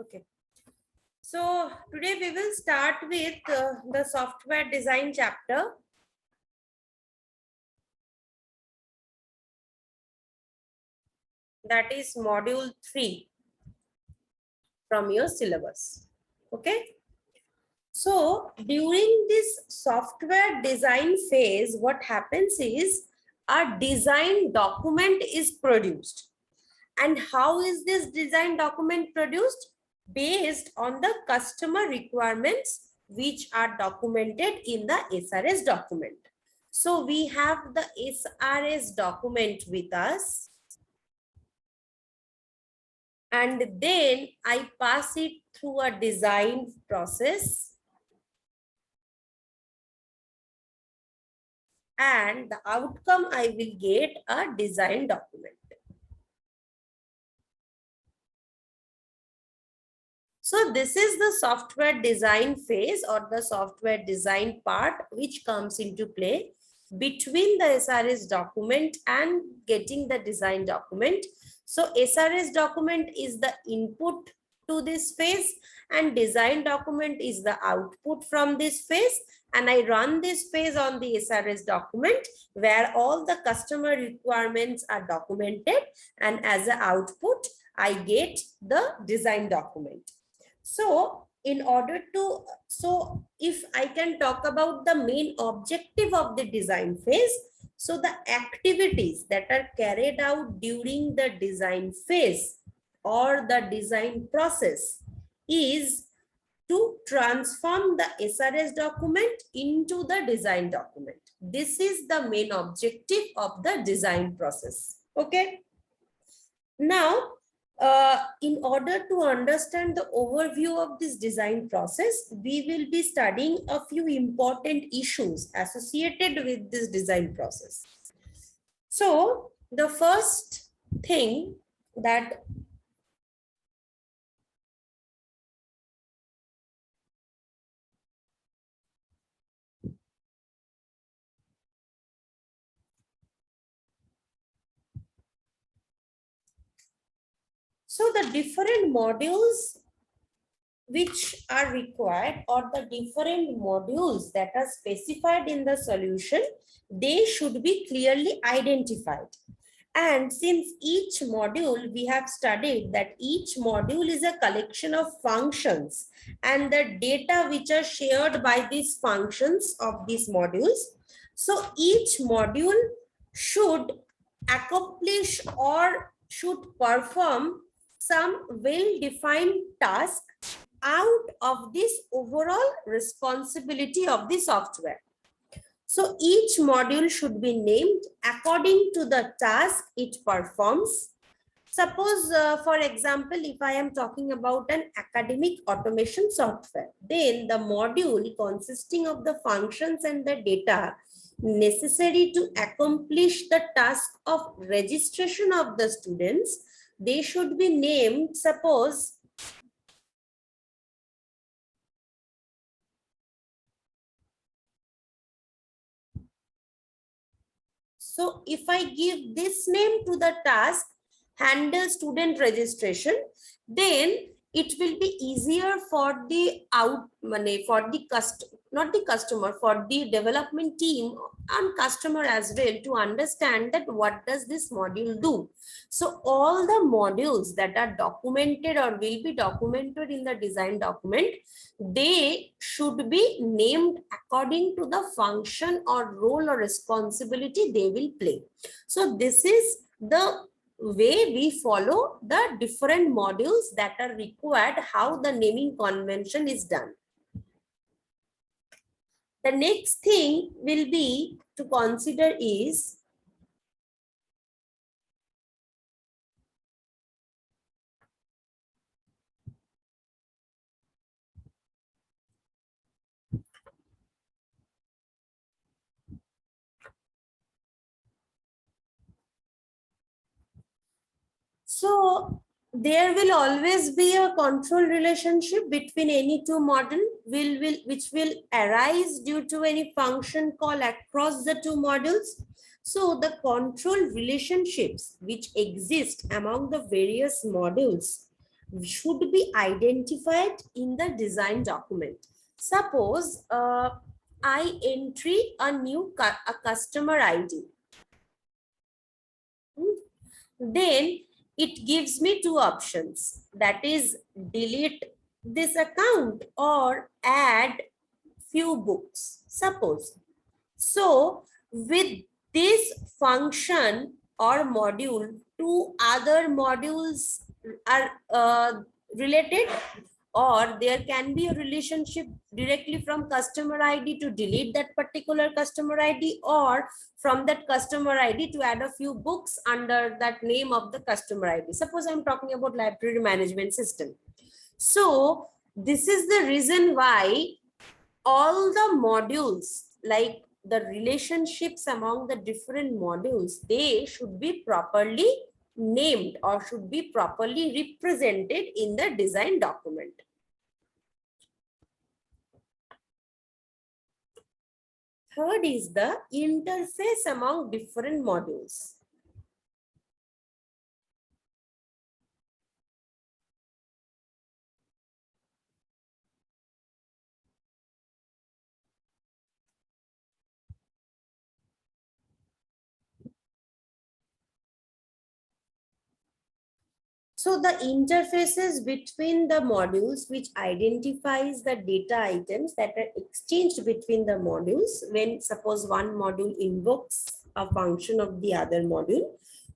Okay. So today we will start with the software design chapter. That is module 3 from your syllabus. Okay. So during this software design phase, what happens is a design document is produced. And how is this design document produced? Based on the customer requirements which are documented in the SRS document. So we have the SRS document with us. And then I pass it through a design process. And the outcome I will get a design document. So this is the software design phase or the software design part which comes into play between the SRS document and getting the design document. So SRS document is the input to this phase and design document is the output from this phase. And I run this phase on the SRS document where all the customer requirements are documented, and as an output, I get the design document. So if I can talk about the main objective of the design phase, so the activities that are carried out during the design phase or the design process is to transform the SRS document into the design document. This is the main objective of the design process. Okay. Now, in order to understand the overview of this design process, we will be studying a few important issues associated with this design process. So the first thing that the different modules which are required or the different modules that are specified in the solution, they should be clearly identified. And since each module, we have studied that each module is a collection of functions and the data which are shared by these functions of these modules. So each module should accomplish or should perform some well-defined task out of this overall responsibility of the software. So each module should be named according to the task it performs. Suppose, for example, if I am talking about an academic automation software, then the module consisting of the functions and the data necessary to accomplish the task of registration of the students, they should be named, suppose, so if I give this name to the task, handle student registration, then it will be easier for the for the development team and customer as well to understand that what does this module do. So all the modules that are documented or will be documented in the design document, they should be named according to the function or role or responsibility they will play. So this is the way we follow the different modules that are required, how the naming convention is done. The next thing will be to consider is so there will always be a control relationship between any two model which will arise due to any function call across the two modules. So the control relationships which exist among the various modules should be identified in the design document. Suppose I entry a new a customer ID. Then it gives me two options, that is delete this account or add few books, suppose. So with this function or module, two other modules are related, or there can be a relationship directly from customer ID to delete that particular customer ID, or from that customer ID to add a few books under that name of the customer ID. Suppose I'm talking about library management system. So this is the reason why all the modules, like the relationships among the different modules, they should be properly named or should be properly represented in the design document. Third is the interface among different modules. So the interfaces between the modules, which identifies the data items that are exchanged between the modules when suppose one module invokes a function of the other module,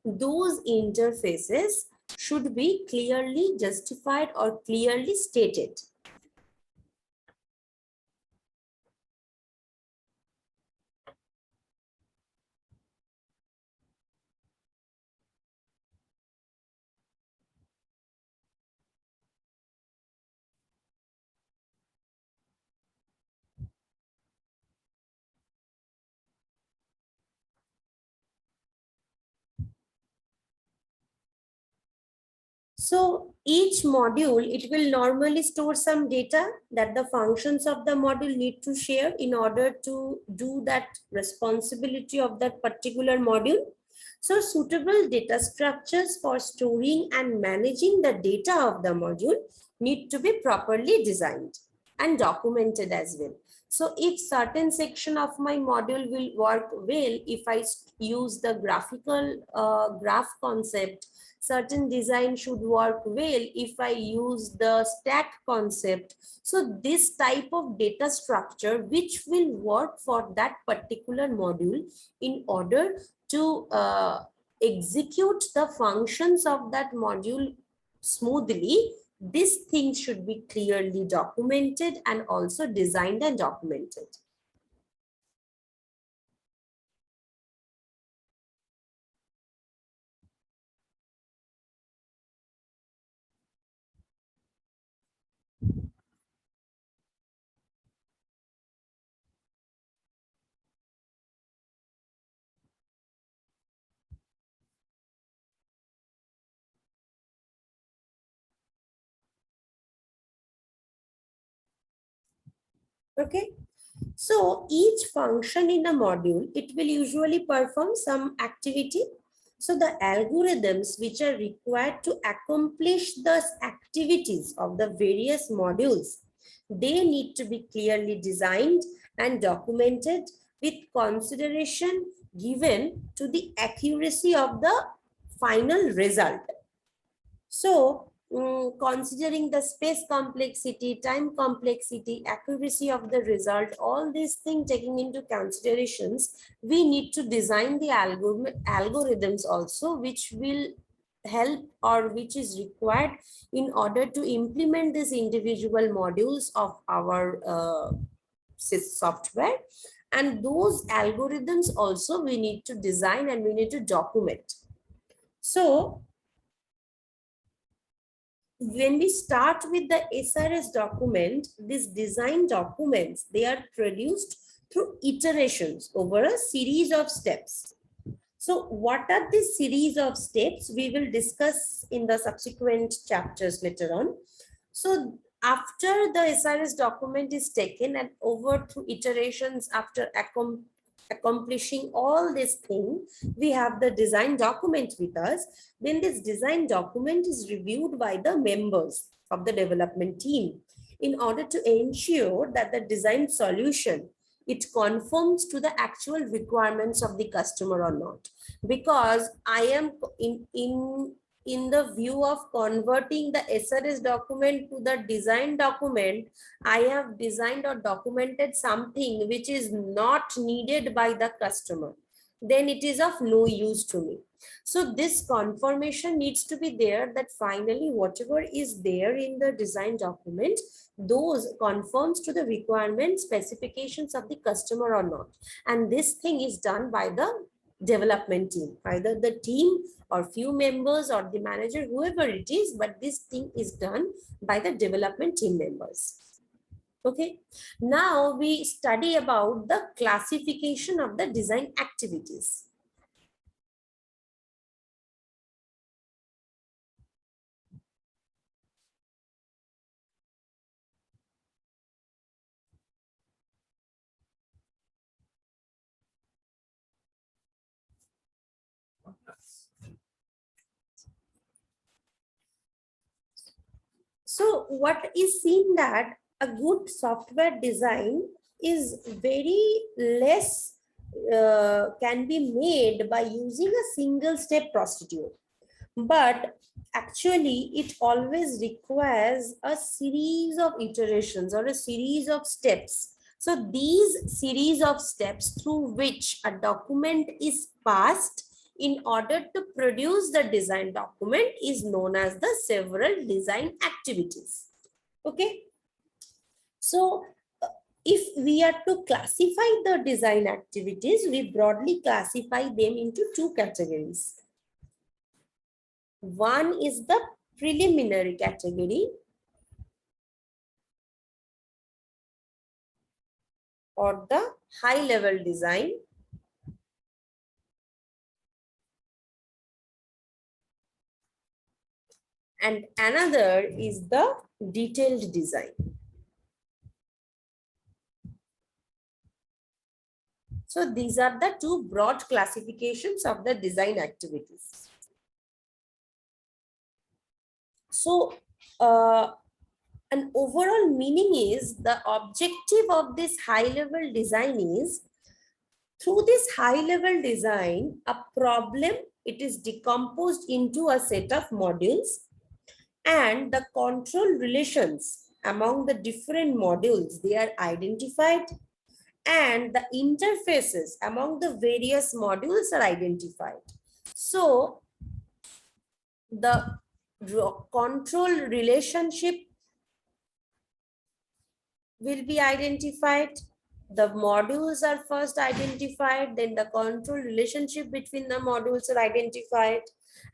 those interfaces should be clearly justified or clearly stated. So each module, it will normally store some data that the functions of the module need to share in order to do that responsibility of that particular module. So suitable data structures for storing and managing the data of the module need to be properly designed and documented as well. So if certain section of my module will work well, if I use the graphical graph concept, certain design should work well if I use the stack concept. So this type of data structure which will work for that particular module in order to execute the functions of that module smoothly, these things should be clearly documented and also designed and documented. Okay. So each function in a module, it will usually perform some activity. So the algorithms which are required to accomplish the activities of the various modules, they need to be clearly designed and documented with consideration given to the accuracy of the final result. So considering the space complexity, time complexity, accuracy of the result, all these things taking into considerations, we need to design the algorithms also, which will help or which is required in order to implement these individual modules of our software. And those algorithms also we need to design and we need to document. So when we start with the SRS document, these design documents, they are produced through iterations over a series of steps. So what are these series of steps? We will discuss in the subsequent chapters later on. So after the SRS document is taken and over through iterations after accomplishing all this thing, we have the design document with us. Then this design document is reviewed by the members of the development team in order to ensure that the design solution, it conforms to the actual requirements of the customer or not. Because I am in the view of converting the SRS document to the design document, I have designed or documented something which is not needed by the customer, then it is of no use to me. So this confirmation needs to be there, that finally whatever is there in the design document, those conforms to the requirement specifications of the customer or not. And this thing is done by the development team, either the team or few members or the manager, whoever it is, but this thing is done by the development team members. Okay, now we study about the classification of the design activities. So what is seen that a good software design is very less can be made by using a single step procedure, but actually it always requires a series of iterations or a series of steps. So these series of steps through which a document is passed in order to produce the design document is known as the several design activities. Okay, so if we are to classify the design activities, we broadly classify them into two categories. One is the preliminary category, or the high level design, and another is the detailed design. So these are the two broad classifications of the design activities. So an overall meaning is, the objective of this high level design is, through this high level design, a problem, it is decomposed into a set of modules, and the control relations among the different modules, they are identified, and the interfaces among the various modules are identified. So the control relationship will be identified. The modules are first identified, then the control relationship between the modules are identified,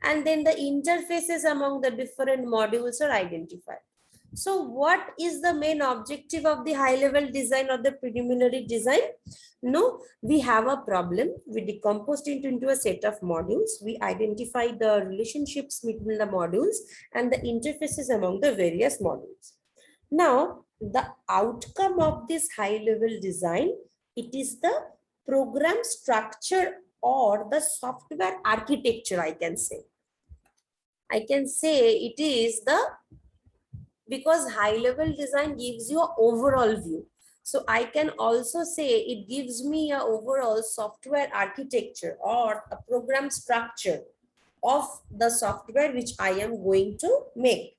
and then the interfaces among the different modules are identified. So what is the main objective of the high level design or the preliminary design? No, we have a problem. We decomposed it into a set of modules. We identify the relationships between the modules and the interfaces among the various modules. Now, the outcome of this high level design, it is the program structure or the software architecture, I can say. I can say it is the, because high level design gives you an overall view. So I can also say it gives me a overall software architecture or a program structure of the software which I am going to make.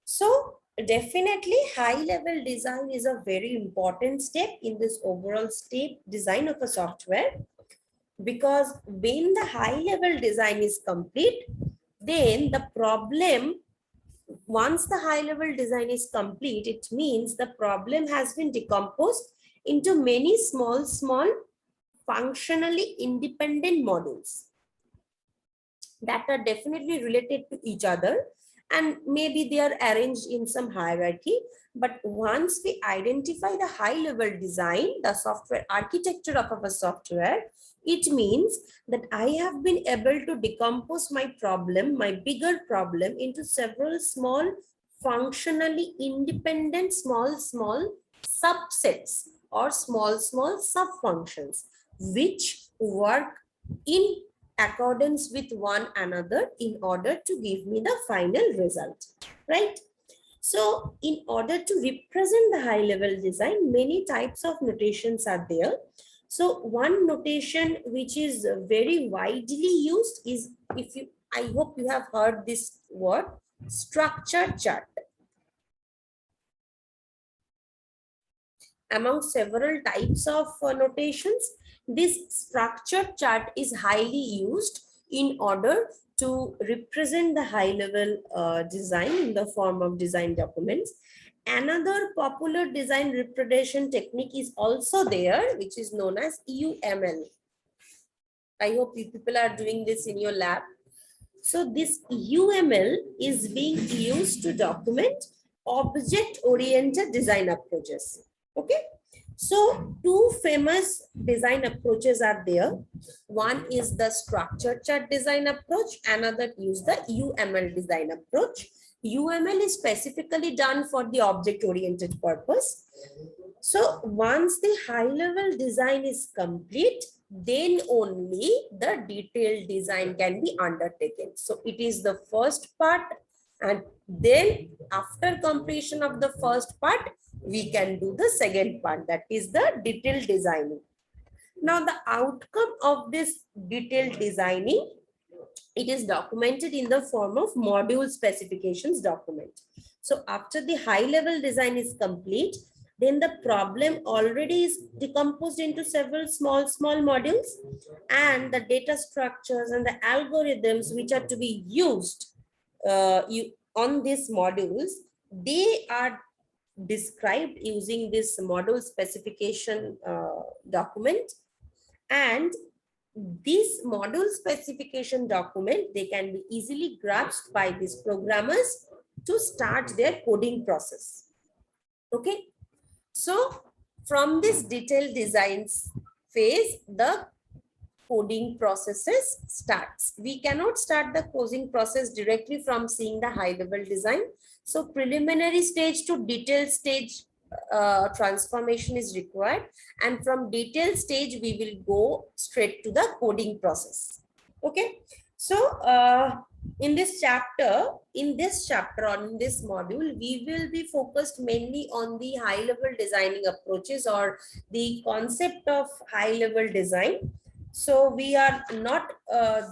So definitely high level design is a very important step in this overall state design of a software, because when the high level design is complete, then the problem, once the high level design is complete, it means the problem has been decomposed into many small functionally independent modules that are definitely related to each other, and maybe they are arranged in some hierarchy. But once we identify the high level design, the software architecture of our software, it means that I have been able to decompose my problem, my bigger problem, into several small functionally independent small subsets or small sub functions. which work in accordance with one another in order to give me the final result, right? So in order to represent the high level design, many types of notations are there. So one notation which is very widely used is, if you, I hope you have heard this word, structure chart. Among several types of notations, this structure chart is highly used in order to represent the high level design in the form of design documents. Another popular design representation technique is also there, which is known as UML. I hope you people are doing this in your lab. So this UML is being used to document object-oriented design approaches. Okay. So two famous design approaches are there. One is the structure chart design approach. Another is the UML design approach. UML is specifically done for the object-oriented purpose. So once the high-level design is complete, then only the detailed design can be undertaken. So it is the first part, and then after completion of the first part, we can do the second part, that is the detailed designing. Now the outcome of this detailed designing, it is documented in the form of module specifications document. So after the high level design is complete, then the problem already is decomposed into several small modules, and the data structures and the algorithms which are to be used on these modules, they are described using this module specification document. And this module specification document, they can be easily grasped by these programmers to start their coding process. Okay. So from this detailed designs phase, the coding processes starts. We cannot start the coding process directly from seeing the high level design. So preliminary stage to detailed stage transformation is required, and from detailed stage we will go straight to the coding process. Okay. So in this chapter or in this module, we will be focused mainly on the high level designing approaches or the concept of high level design. So we are not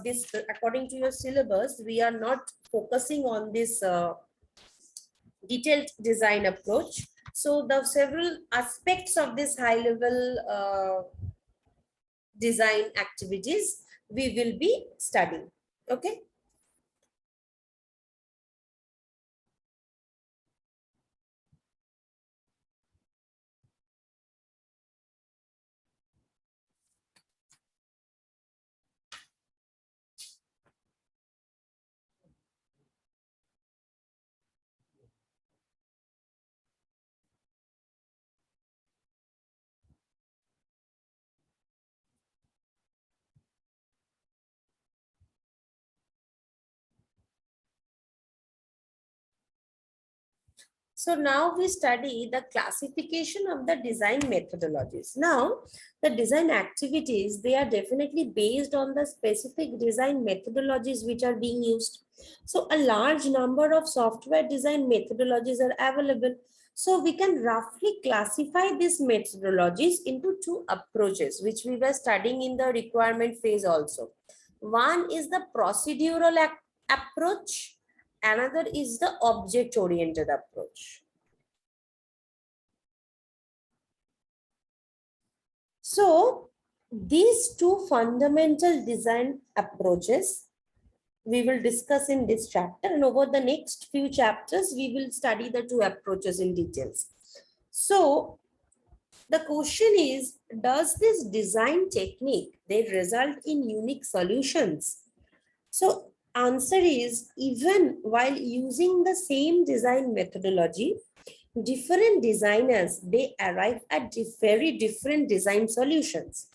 this, according to your syllabus, we are not focusing on this detailed design approach. So the several aspects of this high level design activities we will be studying. Okay. So now we study the classification of the design methodologies. Now, the design activities, they are definitely based on the specific design methodologies which are being used. So a large number of software design methodologies are available. So we can roughly classify these methodologies into two approaches, which we were studying in the requirement phase also. One is the procedural approach. Another is the object-oriented approach. So these two fundamental design approaches we will discuss in this chapter, and over the next few chapters, we will study the two approaches in details. So the question is, does this design technique, they result in unique solutions? So answer is, even while using the same design methodology, different designers, they arrive at very different design solutions.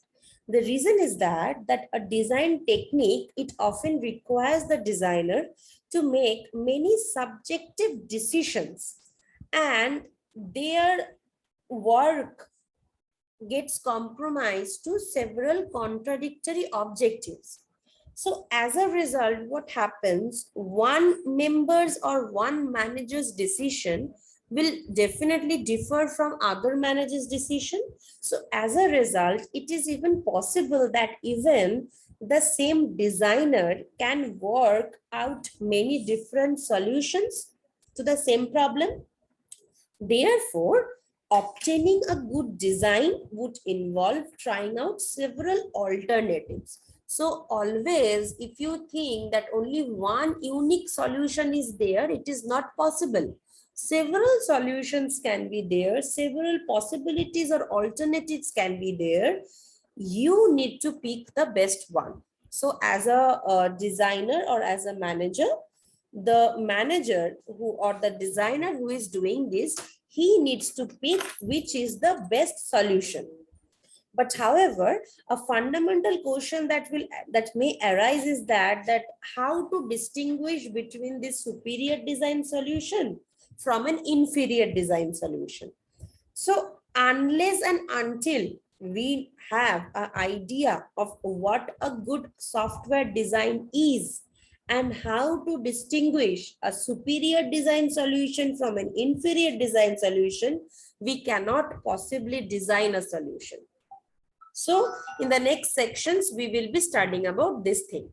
The reason is that a design technique, it often requires the designer to make many subjective decisions, and their work gets compromised to several contradictory objectives. So as a result, what happens, one member's or one manager's decision will definitely differ from other managers' decision. So as a result, it is even possible that even the same designer can work out many different solutions to the same problem. Therefore, obtaining a good design would involve trying out several alternatives. So always, if you think that only one unique solution is there, it is not possible. Several solutions can be there, several possibilities or alternatives can be there. You need to pick the best one. So as a designer or as a manager, the manager who or the designer who is doing this, he needs to pick which is the best solution. But however, a fundamental question that may arise is that how to distinguish between this superior design solution from an inferior design solution. So unless and until we have an idea of what a good software design is and how to distinguish a superior design solution from an inferior design solution, we cannot possibly design a solution. So in the next sections, we will be studying about this thing.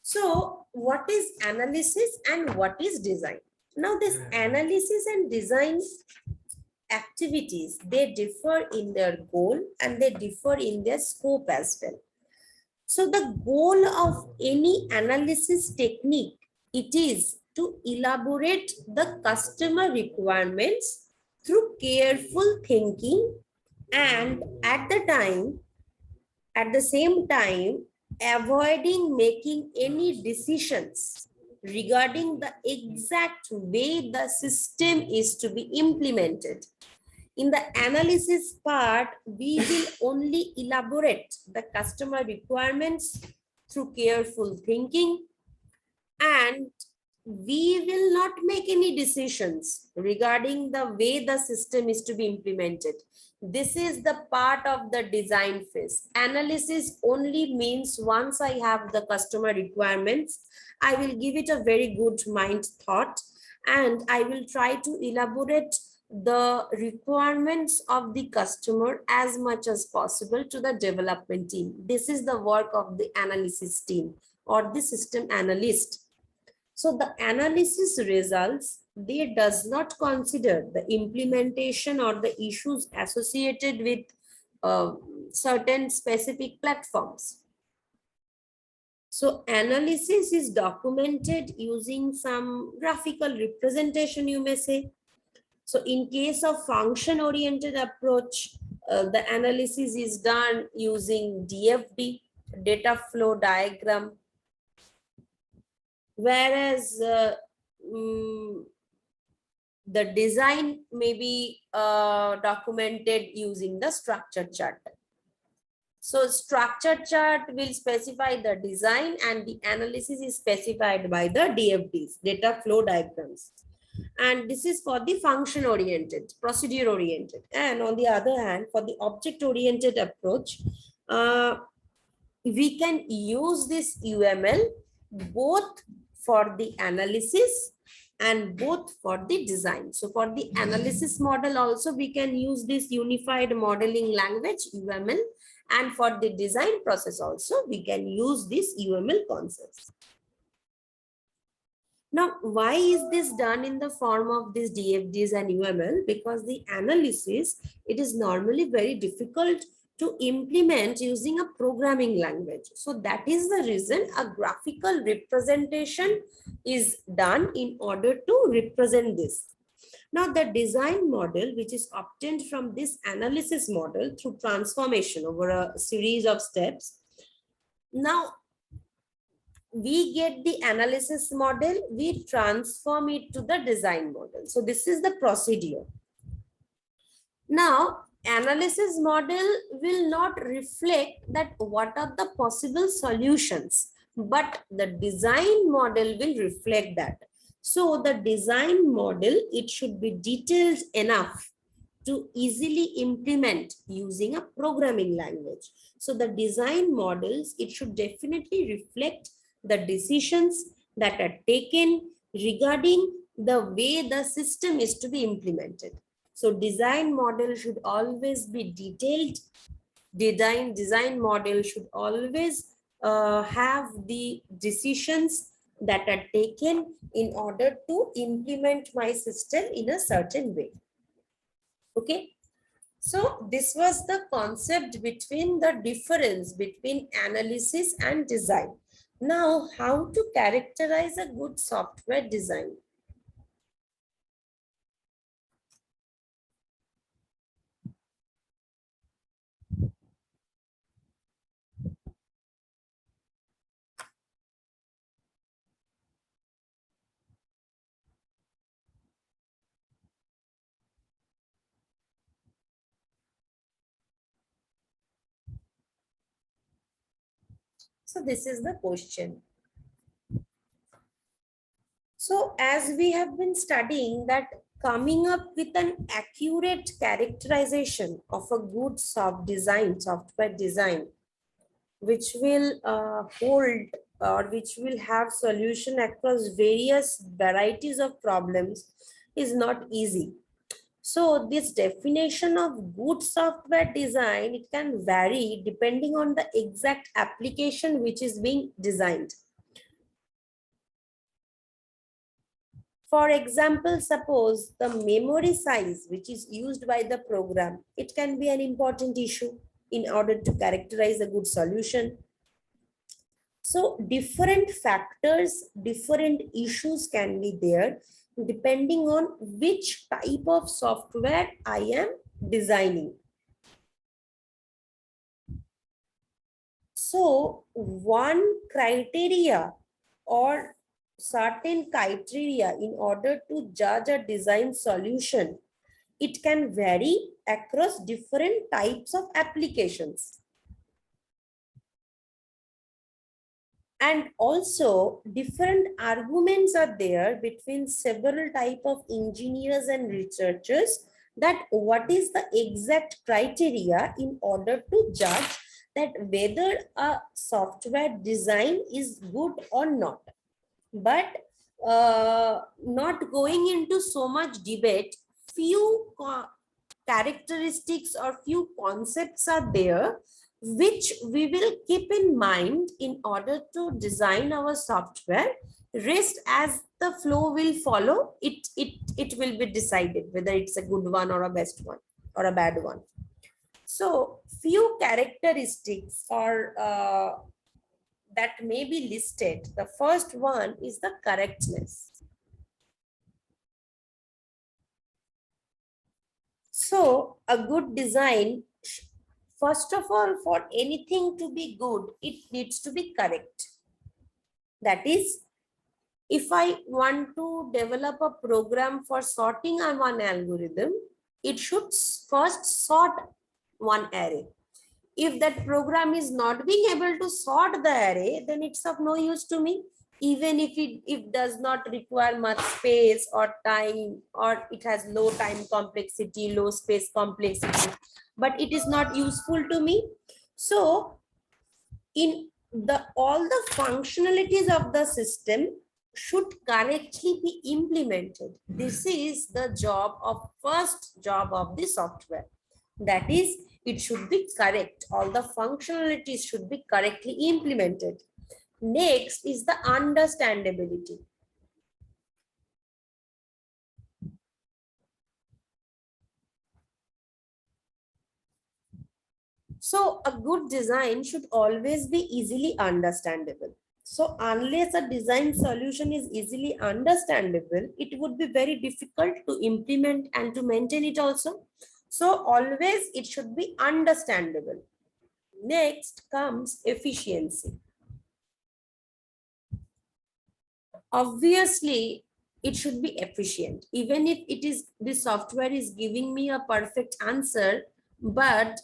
So what is analysis and what is design? Now this analysis and design activities, they differ in their goal and they differ in their scope as well. So the goal of any analysis technique, it is to elaborate the customer requirements through careful thinking and at the same time, avoiding making any decisions regarding the exact way the system is to be implemented. In the analysis part, we will only elaborate the customer requirements through careful thinking, and we will not make any decisions regarding the way the system is to be implemented. This is the part of the design phase. Analysis only means once I have the customer requirements, I will give it a very good mind thought and I will try to elaborate the requirements of the customer as much as possible to the development team. This is the work of the analysis team or the system analyst. So the analysis results, they does not consider the implementation or the issues associated with certain specific platforms. So analysis is documented using some graphical representation, you may say. So in case of function-oriented approach, the analysis is done using DFD, data flow diagram, whereas the design may be documented using the structure chart. So structure chart will specify the design and the analysis is specified by the DFDs, data flow diagrams. And this is for the function oriented, procedure oriented. And on the other hand, for the object oriented approach, we can use this UML both for the analysis and both for the design. So for the analysis model also, we can use this unified modeling language, UML, and for the design process also, we can use this UML concepts. Now, why is this done in the form of these DFDs and UML? Because the analysis, it is normally very difficult to implement using a programming language. So that is the reason a graphical representation is done in order to represent this. Now the design model, which is obtained from this analysis model through transformation over a series of steps. Now we get the analysis model, we transform it to the design model. So this is the procedure. Now, analysis model will not reflect that what are the possible solutions, but the design model will reflect that. So the design model, it should be detailed enough to easily implement using a programming language. So the design models, it should definitely reflect the decisions that are taken regarding the way the system is to be implemented. So design model should always be detailed. Design model should always have the decisions that are taken in order to implement my system in a certain way. Okay. So this was the concept between the difference between analysis and design. Now, how to characterize a good software design? So this is the question. So as we have been studying that coming up with an accurate characterization of a good software design, which will hold or which will have solution across various varieties of problems is not easy. So this definition of good software design, it can vary depending on the exact application which is being designed. For example, suppose the memory size which is used by the program, it can be an important issue in order to characterize a good solution. So different factors, different issues can be there depending on which type of software I am designing. So one criteria or certain criteria in order to judge a design solution, it can vary across different types of applications. And also different arguments are there between several type of engineers and researchers that what is the exact criteria in order to judge that whether a software design is good or not. But not going into so much debate, few characteristics or few concepts are there which we will keep in mind in order to design our software. Rest as the flow will follow, it will be decided whether it's a good one or a best one or a bad one. So few characteristics or that may be listed. The first one is the correctness. So a good design, first of all, for anything to be good, it needs to be correct. That is, if I want to develop a program for sorting one algorithm, it should first sort one array. If that program is not being able to sort the array, then it's of no use to me. Even if it does not require much space or time, or it has low time complexity, low space complexity, but it is not useful to me. So in the all the functionalities of the system should correctly be implemented. This is the first job of the software. That is, it should be correct. All the functionalities should be correctly implemented. Next is the understandability. So a good design should always be easily understandable. So unless a design solution is easily understandable, it would be very difficult to implement and to maintain it also. So always it should be understandable. Next comes efficiency. Obviously, it should be efficient. Even if it is the software is giving me a perfect answer, but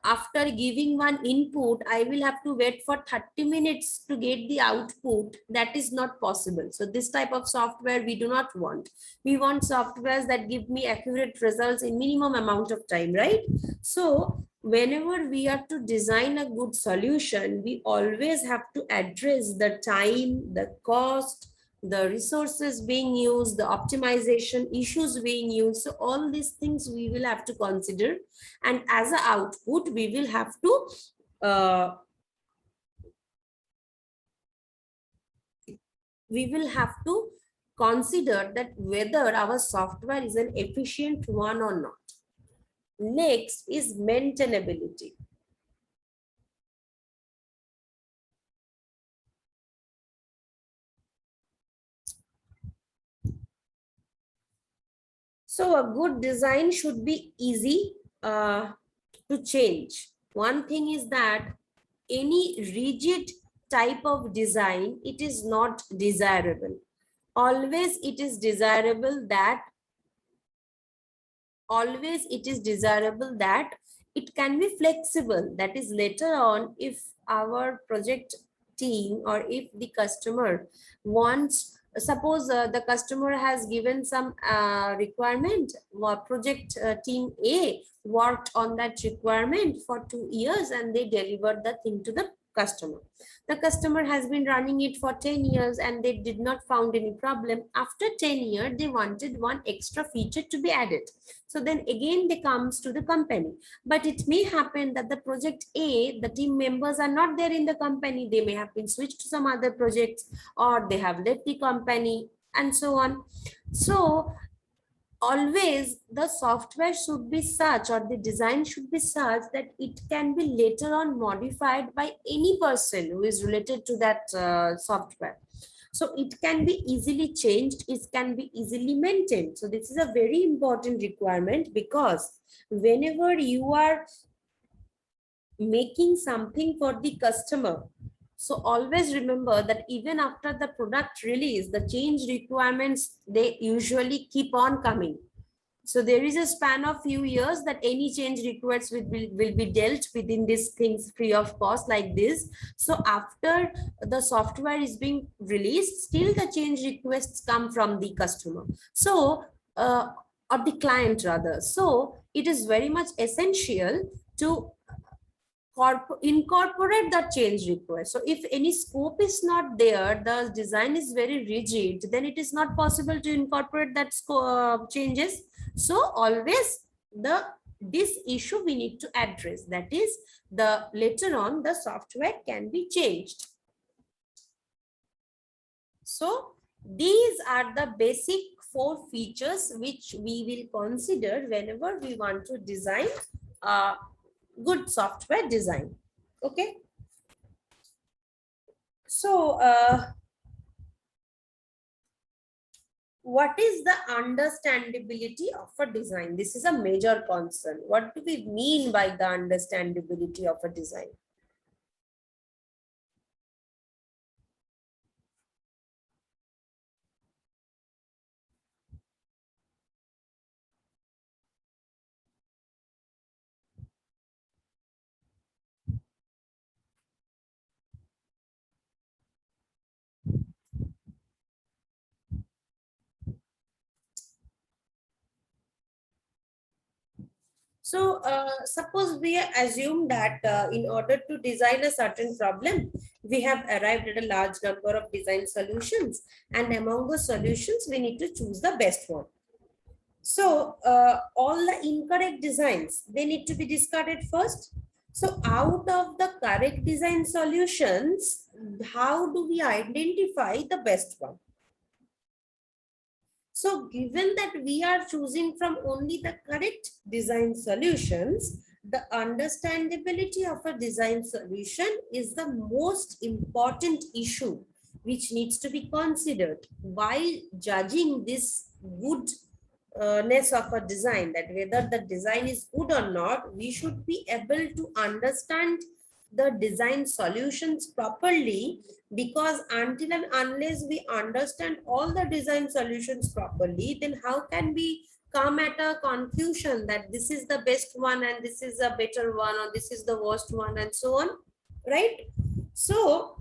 after giving one input, I will have to wait for 30 minutes to get the output. That is not possible. So this type of software we do not want. We want softwares that give me accurate results in minimum amount of time, right? So whenever we are to design a good solution, we always have to address the time, the cost, the resources being used, the optimization issues being used. So all these things we will have to consider, and as an output we will have to uh, consider that whether our software is an efficient one or not. Next is maintainability. So a good design should be easy to change. One thing is that any rigid type of design, it is not desirable. Always it is desirable that it can be flexible. That is, later on, if our project team or if the customer wants, suppose the customer has given some requirement, project team A worked on that requirement for 2 years and they delivered the thing to the customer. The customer has been running it for 10 years and they did not found any problem. After 10 years, they wanted one extra feature to be added. So then again, they comes to the company. But it may happen that the project A, the team members are not there in the company. They may have been switched to some other projects, or they have left the company, and so on. So always the software should be such, or the design should be such, that it can be later on modified by any person who is related to that software. So it can be easily changed, it can be easily maintained. So this is a very important requirement, because whenever you are making something for the customer, so always remember that even after the product release, the change requirements, they usually keep on coming. So there is a span of few years that any change requests will be dealt within these things free of cost, like this. So after the software is being released, still the change requests come from the customer. So, or the client rather. So it is very much essential to incorporate the change request. So if any scope is not there, the design is very rigid, then it is not possible to incorporate that changes. So always this issue we need to address, that is, the later on the software can be changed. So these are the basic 4 features which we will consider whenever we want to design good software design. Okay. So what is the understandability of a design? This is a major concern. What do we mean by the understandability of a design? So suppose we assume that in order to design a certain problem, we have arrived at a large number of design solutions, and among the solutions, we need to choose the best one. So all the incorrect designs, they need to be discarded first. So out of the correct design solutions, how do we identify the best one? So given that we are choosing from only the correct design solutions, the understandability of a design solution is the most important issue which needs to be considered while judging this goodness of a design, that whether the design is good or not, we should be able to understand the design solutions properly, because until and unless we understand all the design solutions properly, then how can we come at a conclusion that this is the best one and this is a better one or this is the worst one and so on, right? So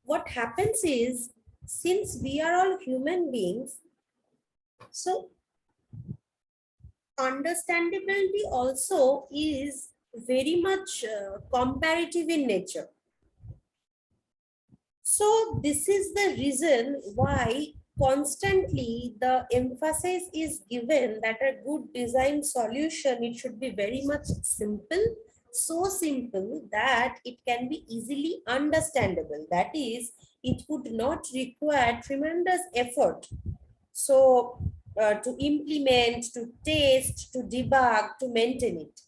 what happens is, since we are all human beings, so understandability also is very much comparative in nature. So this is the reason why constantly the emphasis is given that a good design solution, it should be very much simple, so simple that it can be easily understandable. That is, it would not require tremendous effort. So to implement, to test, to debug, to maintain it,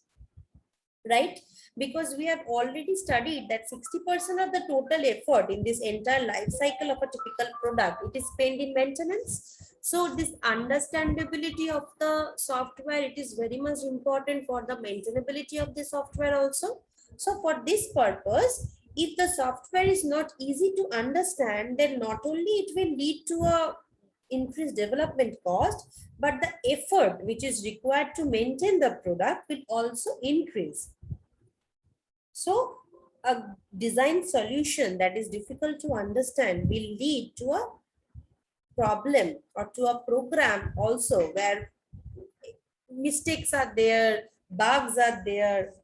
right? Because we have already studied that 60% of the total effort in this entire life cycle of a typical product, it is spent in maintenance. So this understandability of the software, it is very much important for the maintainability of the software also. So for this purpose, if the software is not easy to understand, then not only it will lead to a increased development cost, but the effort which is required to maintain the product will also increase. So a design solution that is difficult to understand will lead to a problem or to a program also where mistakes are there, bugs are there,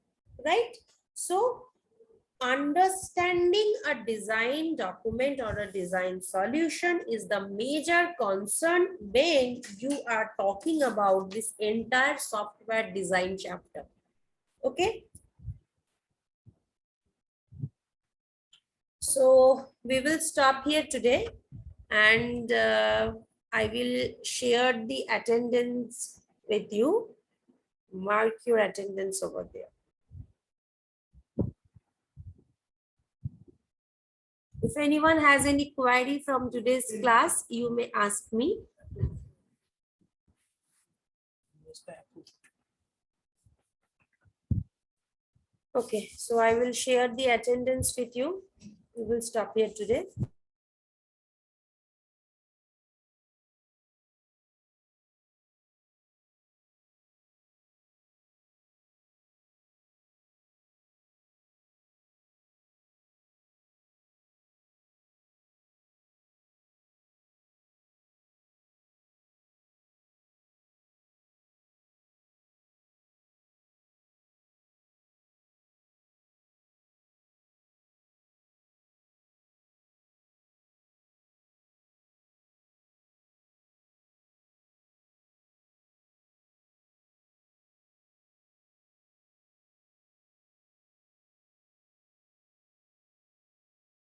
right? So understanding a design document or a design solution is the major concern when you are talking about this entire software design chapter. Okay. So we will stop here today, and I will share the attendance with you. Mark your attendance over there. If anyone has any query from today's class, you may ask me. Okay, so I will share the attendance with you. We will stop here today.